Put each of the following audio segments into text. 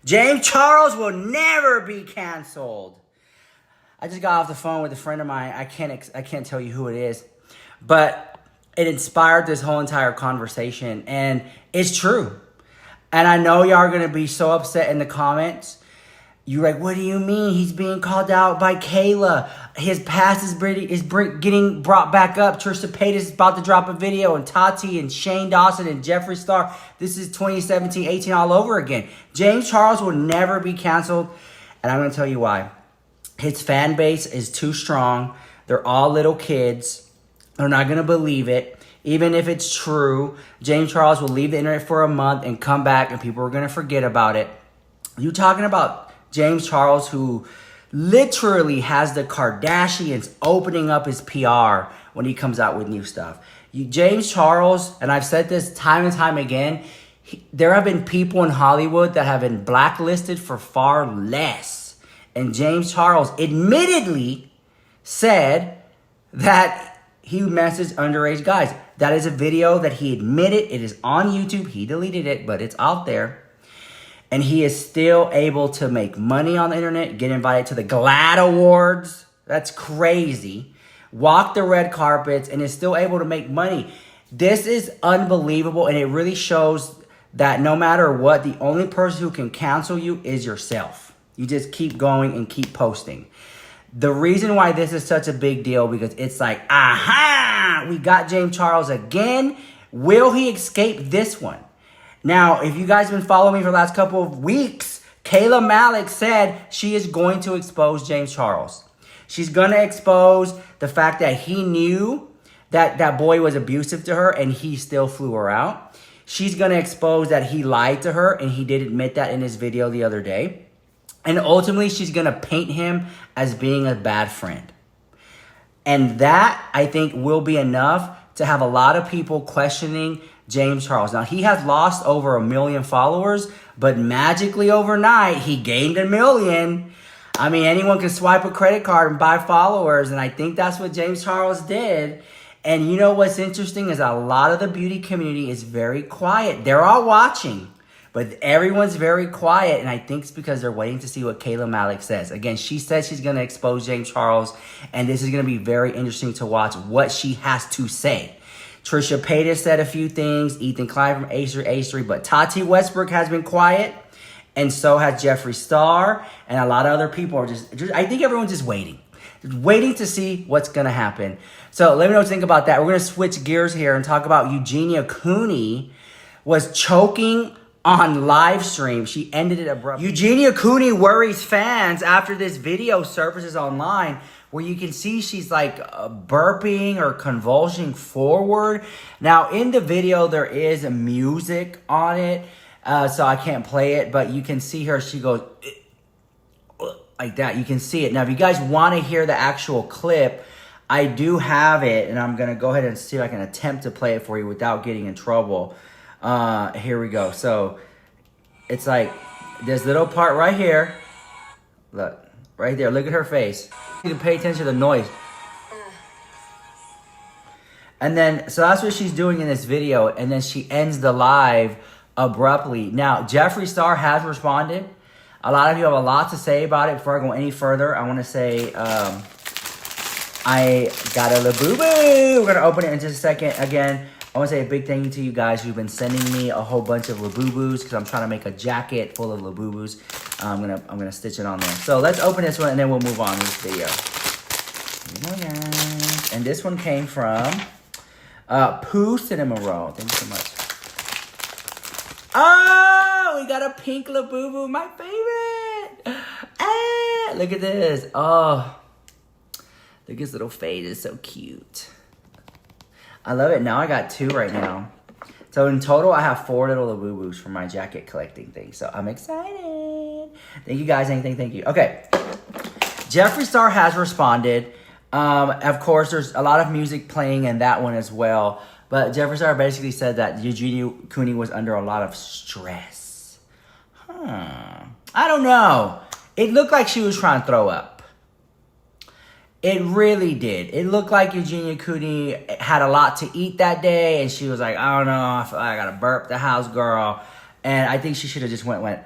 James Charles will never be canceled. I just got off the phone with a friend of mine. I can't tell you who it is, but it inspired this whole entire conversation, and it's true. And I know y'all are gonna be so upset in the comments. You're like, what do you mean? He's being called out by Kayla. His past is getting brought back up. Trisha Paytas is about to drop a video, and Tati and Shane Dawson and Jeffree Star. This is 2017-18 all over again. James Charles will never be canceled, and I'm going to tell you why. His fan base is too strong. They're all little kids. They're not going to believe it. Even if it's true, James Charles will leave the internet for a month and come back, and people are going to forget about it. You talking about James Charles, who literally has the Kardashians opening up his PR when he comes out with new stuff. James Charles, and I've said this time and time again, there have been people in Hollywood that have been blacklisted for far less. And James Charles admittedly said that he messaged underage guys. That is a video that he admitted. It is on YouTube. He deleted it, but it's out there. And he is still able to make money on the internet, get invited to the GLAAD Awards. That's crazy. Walk the red carpets and is still able to make money. This is unbelievable, and it really shows that no matter what, the only person who can cancel you is yourself. You just keep going and keep posting. The reason why this is such a big deal, because it's like, aha, we got James Charles again. Will he escape this one? Now, if you guys have been following me for the last couple of weeks, Kayla Malik said she is going to expose James Charles. She's going to expose the fact that he knew that that boy was abusive to her and he still flew her out. She's going to expose that he lied to her, and he did admit that in his video the other day. And ultimately, she's going to paint him as being a bad friend. And that, I think, will be enough to have a lot of people questioning James Charles. Now, he has lost over 1 million followers, but magically overnight, he gained 1 million. I mean, anyone can swipe a credit card and buy followers, and I think that's what James Charles did. And you know what's interesting is a lot of the beauty community is very quiet. They're all watching, but everyone's very quiet, and I think it's because they're waiting to see what Kayla Malik says. Again, she said she's going to expose James Charles, and this is going to be very interesting to watch what she has to say. Trisha Paytas said a few things. Ethan Klein from H3H3. But Tati Westbrook has been quiet. And so has Jeffree Star. And a lot of other people are just I think everyone's just waiting. Waiting to see what's going to happen. So let me know what you think about that. We're going to switch gears here and talk about Eugenia Cooney was choking on live stream. She ended it abruptly. Eugenia Cooney worries fans after this video surfaces online, where you can see she's like burping or convulsing forward. Now, in the video, there is music on it, so I can't play it, but you can see her. She goes like that. You can see it. Now, if you guys want to hear the actual clip, I do have it, and I'm going to go ahead and see if I can attempt to play it for you without getting in trouble. Here we go. So, it's like this little part right here. Look. Right there, look at her face. You can pay attention to the noise. And then, so that's what she's doing in this video. And then she ends the live abruptly. Now, Jeffree Star has responded. A lot of you have a lot to say about it. Before I go any further, I want to say, I got a Labubu. We're going to open it in just a second. Again, I want to say a big thank you to you guys who've been sending me a whole bunch of Labubus, because I'm trying to make a jacket full of Labubus. I'm gonna stitch it on there. So let's open this one and then we'll move on with this video. And this one came from Pooh Cinema Roll. Thank you so much. Oh, we got a pink Labubu, my favorite. Ah, look at this. Oh, look at his little face. It's so cute. I love it. Now I got 2 right now. So in total, I have 4 little Labubus for my jacket collecting thing. So I'm excited. Thank you guys. Thank you. Okay. Jeffree Star has responded. Of course, there's a lot of music playing in that one as well. But Jeffree Star basically said that Eugenia Cooney was under a lot of stress. I don't know. It looked like she was trying to throw up. It really did. It looked like Eugenia Cooney had a lot to eat that day, and she was like, I don't know, I feel like I gotta burp the house girl. And I think she should have just went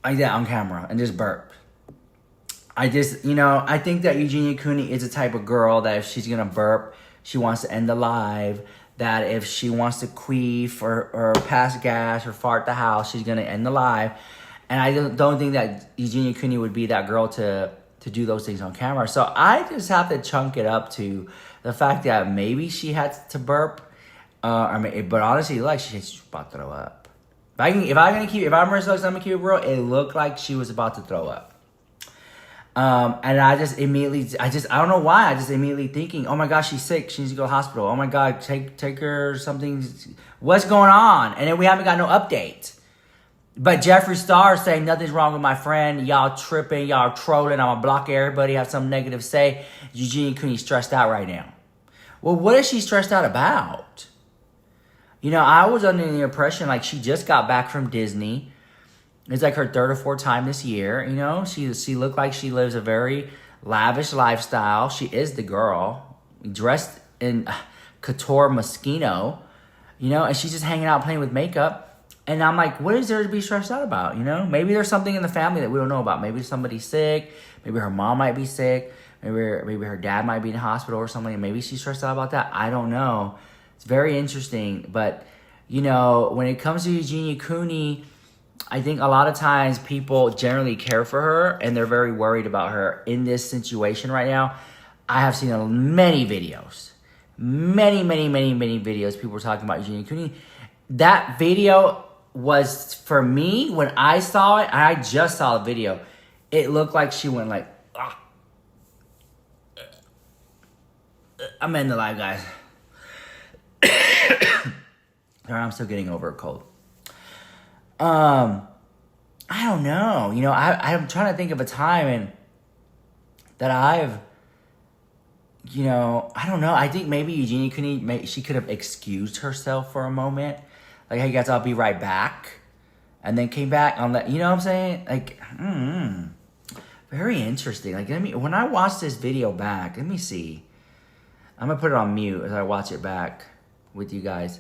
like that on camera and just burp. I think that Eugenia Cooney is the type of girl that if she's going to burp, she wants to end the live. That if she wants to queef or pass gas or fart the house, she's going to end the live. And I don't think that Eugenia Cooney would be that girl to do those things on camera. So I just have to chunk it up to the fact that maybe she had to burp. But honestly, like she's about to throw up. If I'm Marissa Lux, I'm gonna keep it real. It looked like she was about to throw up. And I don't know why. I just immediately thinking, oh my gosh, she's sick. She needs to go to the hospital. Oh my God, take her something. What's going on? And then we haven't got no update. But Jeffree Star saying nothing's wrong with my friend. Y'all tripping. Y'all trolling. I'm going to block everybody. Have some negative say. Eugenia Cooney stressed out right now. Well, what is she stressed out about? I was under the impression like she just got back from Disney. It's like her third or fourth time this year. She looked like she lives a very lavish lifestyle. She is the girl. Dressed in couture Moschino. And she's just hanging out playing with makeup. And I'm like, what is there to be stressed out about? Maybe there's something in the family that we don't know about. Maybe somebody's sick. Maybe her mom might be sick. Maybe her dad might be in the hospital or something. And maybe she's stressed out about that. I don't know. It's very interesting. But, when it comes to Eugenia Cooney, I think a lot of times people generally care for her and they're very worried about her in this situation right now. I have seen many videos. Many videos. People were talking about Eugenia Cooney. That video was, for me, when I saw it, and I just saw the video, it looked like she went like, ah. I'm in the live, guys. Sorry, I'm still getting over a cold. I don't know. I'm trying to think of a time that I've, I don't know. I think maybe Eugenia Cooney, she could have excused herself for a moment. Like, hey guys, I'll be right back. And then came back on that, you know what I'm saying? Like, very interesting. Like, when I watch this video back, let me see. I'm going to put it on mute as I watch it back with you guys.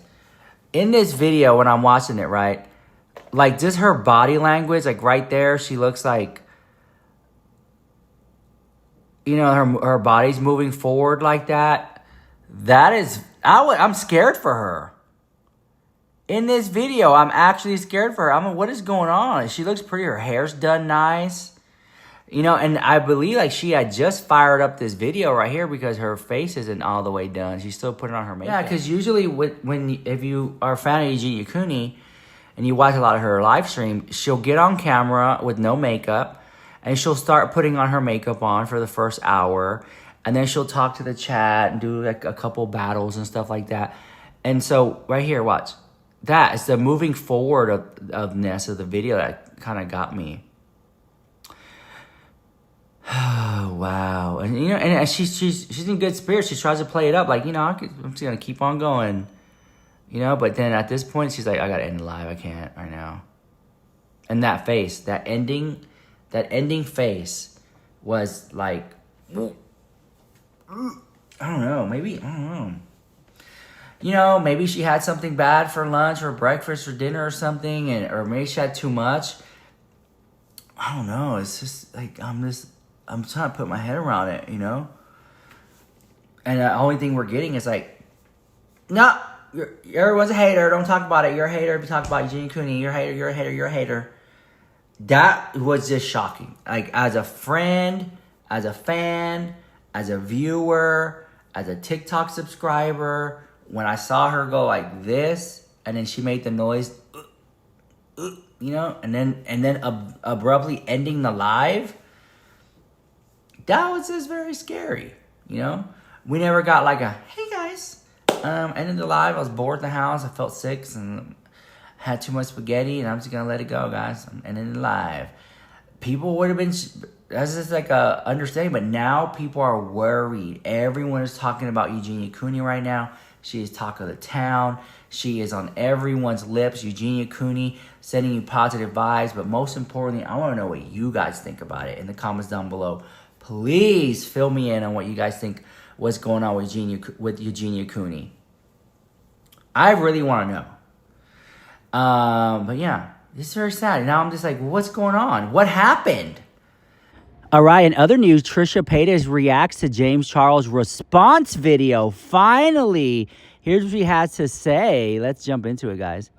In this video, when I'm watching it, right? Like, just her body language, like right there, she looks like, her body's moving forward like that. That is, I'm scared for her. In this video, I'm actually scared for her. I'm like, what is going on? She looks pretty. Her hair's done nice. And I believe like she had just fired up this video right here because her face isn't all the way done. She's still putting on her makeup. Yeah, because usually if you are a fan of Eugenia Cooney and you watch a lot of her live stream, she'll get on camera with no makeup and she'll start putting on her makeup on for the first hour. And then she'll talk to the chat and do like a couple battles and stuff like that. And so right here, watch. That is the moving forward of-ness of the video that kind of got me. Oh, wow. And, and she's in good spirits. She tries to play it up like, I'm just going to keep on going. But then at this point, she's like, I got to end the live. I can't right now. And that face, that ending face was like, I don't know. Maybe, I don't know. Maybe she had something bad for lunch or breakfast or dinner or something, or maybe she had too much. I don't know. It's just like, I'm trying to put my head around it, And the only thing we're getting is like, no, everyone's a hater. Don't talk about it. You're a hater if you talk about Eugenia Cooney. You're a hater, you're a hater, you're a hater. That was just shocking. Like, as a friend, as a fan, as a viewer, as a TikTok subscriber, when I saw her go like this, and then she made the noise, and then abruptly ending the live, that was just very scary, We never got like a, hey guys, ended the live. I was bored in the house. I felt sick and had too much spaghetti, and I'm just gonna let it go, guys. I'm ending the live. People would have been, that's just like a understanding, but now people are worried. Everyone is talking about Eugenia Cooney right now. She is talk of the town. She is on everyone's lips. Eugenia Cooney sending you positive vibes. But most importantly, I want to know what you guys think about it in the comments down below. Please fill me in on what you guys think what's going on with Eugenia Cooney. I really want to know. But yeah, This is very sad. And now I'm just like, what's going on? What happened? All right, in other news, Trisha Paytas reacts to James Charles' response video. Finally, here's what she has to say. Let's jump into it, guys.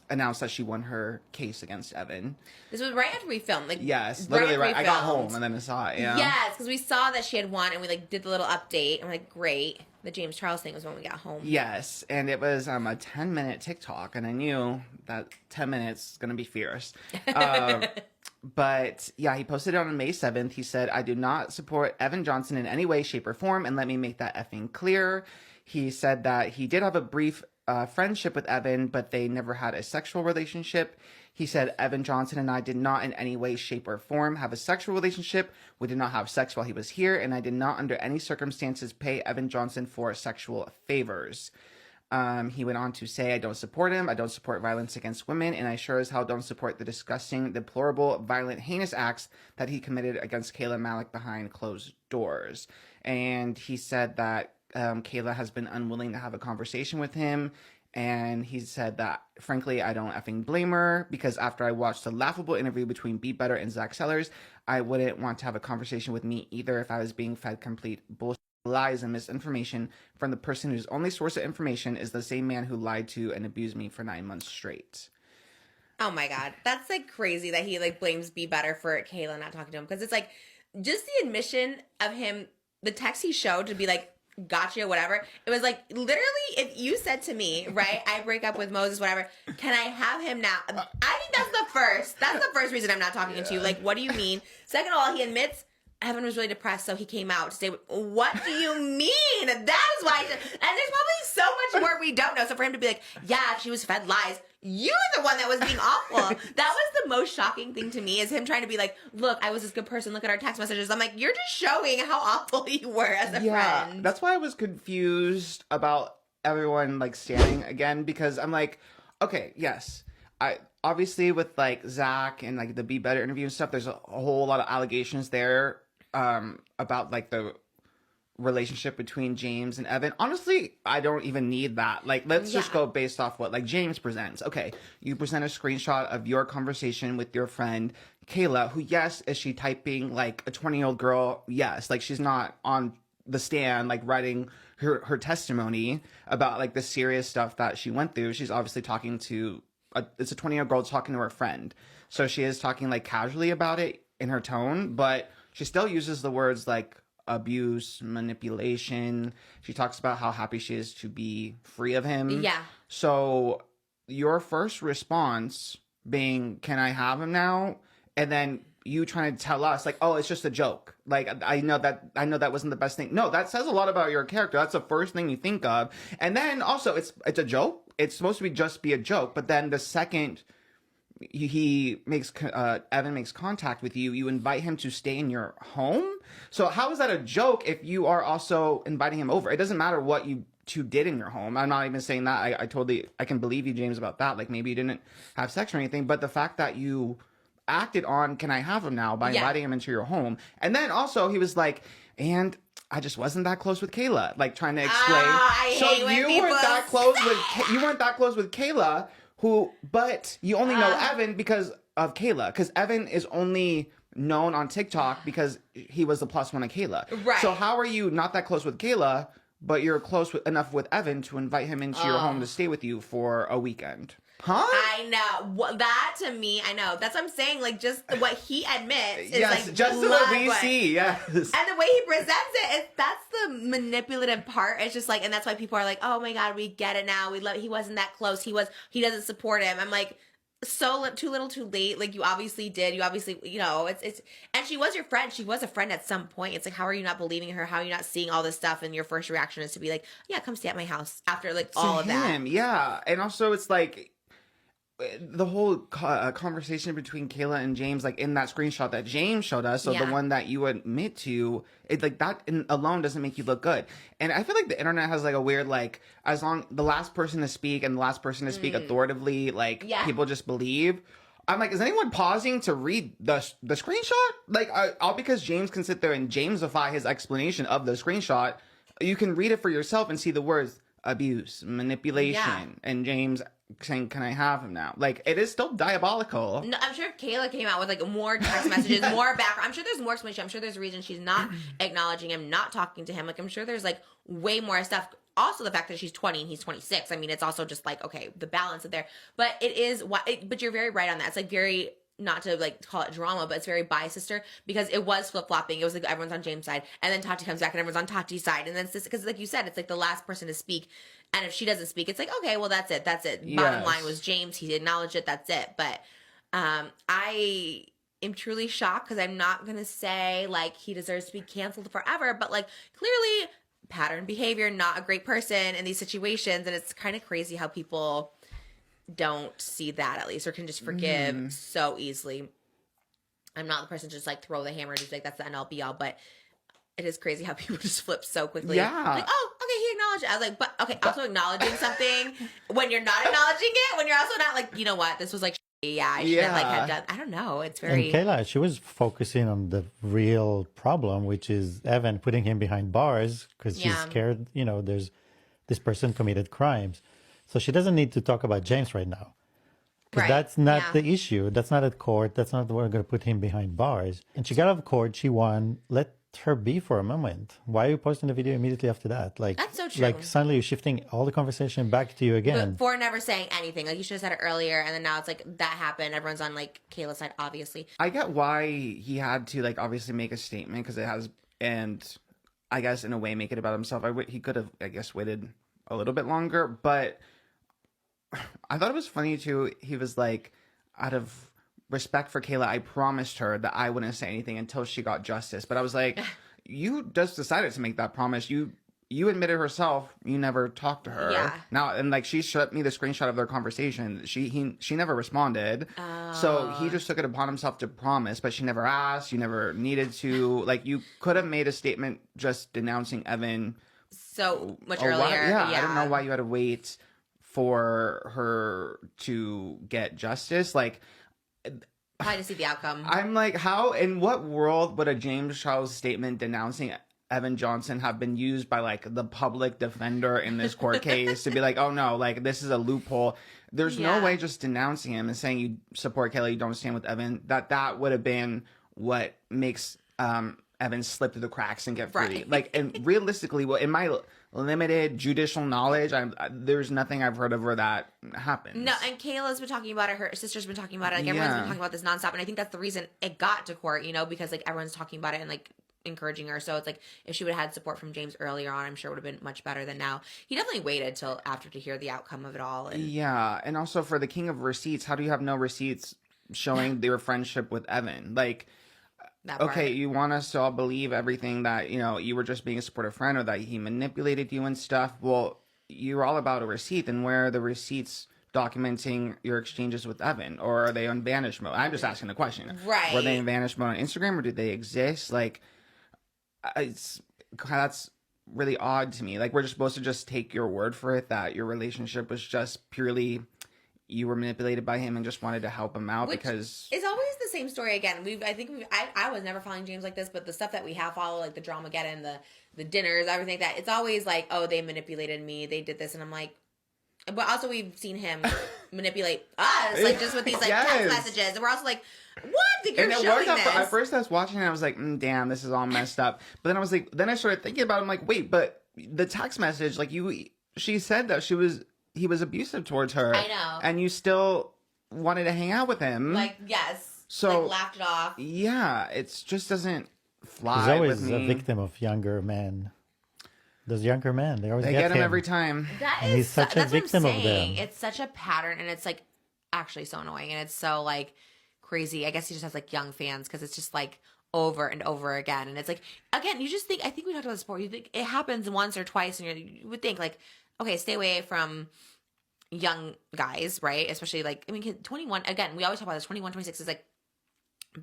Announced that she won her case against Evan. This was right after we filmed. Yes, literally right. I got home and then I saw it. Yeah. Yes, because we saw that she had won, and we did the little update. And we're like, great. The James Charles thing was when we got home. Yes, and it was a 10-minute TikTok, and I knew that 10 minutes is gonna be fierce. But yeah, he posted it on May 7th. He said, "I do not support Evan Johnson in any way, shape, or form, and let me make that effing clear." He said that he did have a brief friendship with Evan, but they never had a sexual relationship. He said, "Evan Johnson and I did not in any way, shape, or form have a sexual relationship. We did not have sex while he was here, and I did not under any circumstances pay Evan Johnson for sexual favors." He went on to say, "I don't support him. I don't support violence against women, and I sure as hell don't support the disgusting, deplorable, violent, heinous acts that he committed against Kayla Malik behind closed doors." And he said that Kayla has been unwilling to have a conversation with him. And he said that, frankly, I don't effing blame her, because after I watched the laughable interview between Be Better and Zach Sellers, I wouldn't want to have a conversation with me either if I was being fed complete bullshit, lies, and misinformation from the person whose only source of information is the same man who lied to and abused me for 9 months straight. Oh my God. That's crazy that he blames Be Better for Kayla not talking to him. Because it's just the admission of him, the text he showed to be gotcha, whatever. It was literally, if you said to me, right, I break up with Moses, whatever, can I have him now? I think that's the first reason I'm not talking to you. What do you mean? Second of all, he admits Evan was really depressed, so he came out to say, what do you mean? That is why. And there's probably so much more we don't know. So for him to be yeah, she was fed lies. You're the one that was being awful. That was the most shocking thing to me, is him trying to be look, I was this good person. Look at our text messages. I'm you're just showing how awful you were as a friend. That's why I was confused about everyone standing again, because I'm okay, yes. I obviously with Zach and the Be Better interview and stuff, there's a whole lot of allegations there about the relationship between James and Evan. Honestly, I don't even need that. Let's just go based off what James presents. Okay, you present a screenshot of your conversation with your friend Kayla, who, yes, is she typing a 20-year-old girl? Yes, she's not on the stand writing her testimony about the serious stuff that she went through. She's obviously talking to it's a 20-year-old girl talking to her friend, so she is talking casually about it in her tone, but she still uses the words abuse, manipulation. She talks about how happy she is to be free of him. Yeah. So your first response being, can I have him now? And then you trying to tell us oh, it's just a joke. I know that wasn't the best thing. No, that says a lot about your character. That's the first thing you think of. And then also it's a joke. It's supposed to be a joke. But then the second Evan makes contact with you, you invite him to stay in your home. So how is that a joke if you are also inviting him over? It doesn't matter what you two did in your home. I'm not even saying that. I can believe you, James, about that. Maybe you didn't have sex or anything, but the fact that you acted on, can I have him now, by inviting him into your home. And then also he was and I just wasn't that close with Kayla, trying to explain. So you weren't that close with Kayla, but you only know Evan because of Kayla, because Evan is only known on TikTok because he was the plus one of Kayla. Right. So how are you not that close with Kayla, but you're close enough with Evan to invite him into your home to stay with you for a weekend? Huh? I know. That to me, I know. That's what I'm saying. Just what he admits is yes, just what we see. Yes. And the way he presents that's the manipulative part. It's just and that's why people are oh my God, we get it now. We love. He wasn't that close. He doesn't support him. I'm so too little, too late. You obviously did. You obviously, it's. And she was your friend. She was a friend at some point. It's how are you not believing her? How are you not seeing all this stuff? And your first reaction is to be yeah, come stay at my house after all of that. Yeah, and also it's the whole conversation between Kayla and James, in that screenshot that James showed us, so the one that you admit to, it that alone doesn't make you look good. And I feel the internet has a weird as long the last person to speak and the last person to speak authoritatively, people just believe. I'm is anyone pausing to read the screenshot? All because James can sit there and Jamesify his explanation of the screenshot. You can read it for yourself and see the words, abuse, manipulation, and James saying, "Can I have him now?" Like, it is still diabolical. No, I'm sure if Kayla came out with like more text messages, more background, I'm sure there's more explanation. I'm sure there's a reason she's not acknowledging him, not talking to him. Like, I'm sure there's like way more stuff. Also, the fact that she's 20 and he's 26. I mean, it's also just like, okay, the balance of there. But it is but you're very right on that. It's like very, not to like call it drama, but it's very bi-sister, because it was flip-flopping. It was like everyone's on James' side, and then Tati comes back and everyone's on Tati's side. And then it's just, because like you said, it's like the last person to speak. And if she doesn't speak, it's like, okay, well, that's it. Bottom line was James. He acknowledged it. That's it. But I am truly shocked, because I'm not going to say like he deserves to be canceled forever, but like clearly pattern behavior, not a great person in these situations. And it's kind of crazy how people don't see that, at least, or can just forgive so easily. I'm not the person to just like throw the hammer and just like that's the end all be all, but it is crazy how people just flip so quickly. Yeah. Like, oh, okay, he acknowledged it. I was like, but okay, also acknowledging something when you're not acknowledging it, when you're also not like, you know what, this was like, yeah, I shouldn't like have done. I don't know. It's very. And Kayla, she was focusing on the real problem, which is Evan putting him behind bars because she's scared. You know, there's this person committed crimes, so she doesn't need to talk about James right now. Because that's not the issue. That's not at court. That's not we're going to put him behind bars. And she got out of court. She won. Let her be for a moment. Why are you posting the video immediately after that? Like, that's so true. Like suddenly you're shifting all the conversation back to you again. But for never saying anything. Like, you should have said it earlier, and then now it's like that happened. Everyone's on like Kayla's side, obviously. I get why he had to like obviously make a statement, because it has, and I guess in a way make it about himself. He could have, I guess, waited a little bit longer, but I thought it was funny too. He was like, out of respect for Kayla, I promised her that I wouldn't say anything until she got justice. But I was like, you just decided to make that promise. You admitted herself you never talked to her. Yeah. Now, and like she showed me the screenshot of their conversation. She never responded. So he just took it upon himself to promise, but she never asked. You never needed to. Like, you could have made a statement just denouncing Evan so much earlier. Yeah, I don't know why you had to wait for her to get justice. Like, Probably to see the outcome. I'm like, how, in what world would a James Charles statement denouncing Evan Johnson have been used by like the public defender in this court case to be like, oh no, like this is a loophole. There's no way just denouncing him and saying you support Kelly, you don't stand with Evan, that would have been what makes Evan slip through the cracks and get free. Right. Like, and realistically, well, in my limited judicial knowledge, there's nothing I've heard of where that happens. No, and Kayla's been talking about it. Her sister's been talking about it. Like, everyone's been talking about this nonstop. And I think that's the reason it got to court, you know, because like everyone's talking about it and like encouraging her. So it's like, if she would have had support from James earlier on, I'm sure it would have been much better than now. He definitely waited till after to hear the outcome of it all. And yeah. And also for the king of receipts, how do you have no receipts showing their friendship with Evan? Like, okay, you want us to all believe everything that, you know, you were just being a supportive friend or that he manipulated you and stuff. Well, you're all about a receipt, and where are the receipts documenting your exchanges with Evan? Or are they on vanish mode? I'm just asking the question. Right. Were they in vanish mode on Instagram, or did they exist? Like, that's really odd to me. Like, we're just supposed to just take your word for it that your relationship was just purely you were manipulated by him and just wanted to help him out. Which because it's always the same story again. I was never following James like this, but the stuff that we have followed, like the Dramageddon, the dinners, everything like that, it's always like, oh, they manipulated me, they did this, and I'm like, but also we've seen him manipulate us, like just with these like text messages, and we're also like, what? You're showing this. At first I was watching it, I was like, damn, this is all messed up. But then I was like, then I started thinking about it, I'm like, wait, but the text message, like she said that he was abusive towards her. I know. And you still wanted to hang out with him. Like, yes. So, like, laughed it off. Yeah, it just doesn't fly. He's always with me. a victim of younger men. Those younger men, they always get him every time. He's such a victim of them. It's such a pattern, and it's like actually so annoying, and it's so like crazy. I guess he just has like young fans because it's just like over and over again, and it's like, again, you just think, I think we talked about this before, you think it happens once or twice, and you would think like, okay, stay away from young guys, right? Especially like, I mean, 21, again, we always talk about this, 21, 26 is like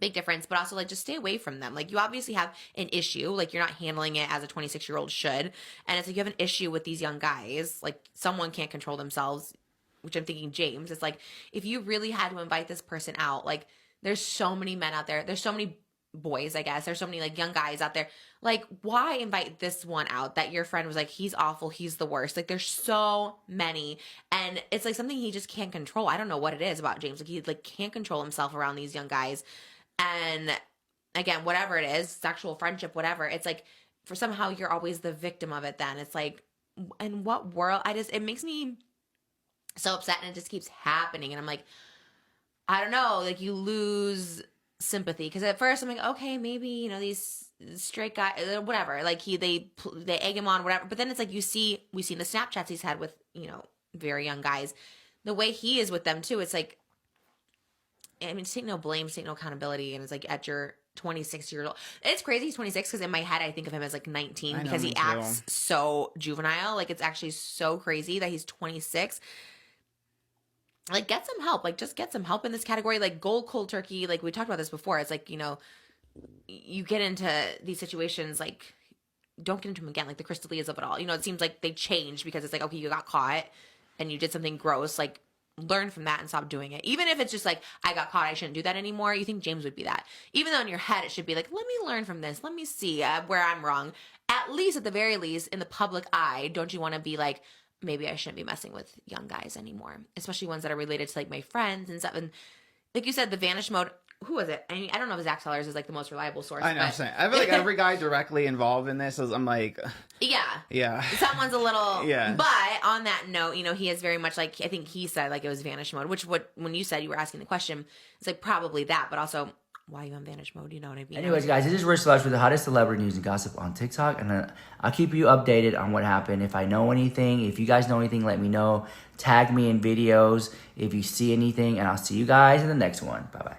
big difference, but also like just stay away from them. Like, you obviously have an issue, like you're not handling it as a 26-year-old should, and it's like you have an issue with these young guys, like someone can't control themselves, which I'm thinking James. It's like, if you really had to invite this person out, like there's so many men out there, there's so many boys, I guess. There's so many like young guys out there. Like, why invite this one out that your friend was like, he's awful, he's the worst? Like, there's so many, and it's like something he just can't control. I don't know what it is about James. Like, he like can't control himself around these young guys. And again, whatever it is, sexual friendship, whatever, it's like for somehow you're always the victim of it. Then it's like, in what world? It makes me so upset, and it just keeps happening. And I'm like, I don't know, like you lose sympathy, because at first I'm like, okay, maybe, you know, these straight guys, whatever, like they egg him on, whatever. But then it's like we've seen the Snapchats he's had with, you know, very young guys, the way he is with them too. It's like, I mean, take no blame, take no accountability, and it's like at your 26-year-old. It's crazy he's 26, because in my head I think of him as like 19 because he acts so juvenile. Like, it's actually so crazy that he's 26. Like, get some help. Like, just get some help in this category. Like, cold turkey. Like, we talked about this before. It's like, you know, you get into these situations, like, don't get into them again. Like, the Crystalias of it all. You know, it seems like they changed because it's like, okay, you got caught and you did something gross. Like, learn from that and stop doing it. Even if it's just like, I got caught, I shouldn't do that anymore. You think James would be that. Even though in your head it should be like, let me learn from this. Let me see where I'm wrong. At least, at the very least, in the public eye, don't you want to be like, maybe I shouldn't be messing with young guys anymore, especially ones that are related to like my friends and stuff. And like you said, the vanish mode, who was it? I mean, I don't know if Zach Sellers is like the most reliable source. I know. But... I feel like every guy directly involved in this I'm like, yeah. Someone's a little, yeah. But on that note, you know, he is very much like, I think he said like it was vanish mode, which when you said you were asking the question, it's like probably that, but also, why are you on vanish mode? You know what I mean? Anyways, guys, this is Rich Slush with the hottest celebrity news and gossip on TikTok. And I'll keep you updated on what happened. If I know anything, if you guys know anything, let me know. Tag me in videos if you see anything. And I'll see you guys in the next one. Bye-bye.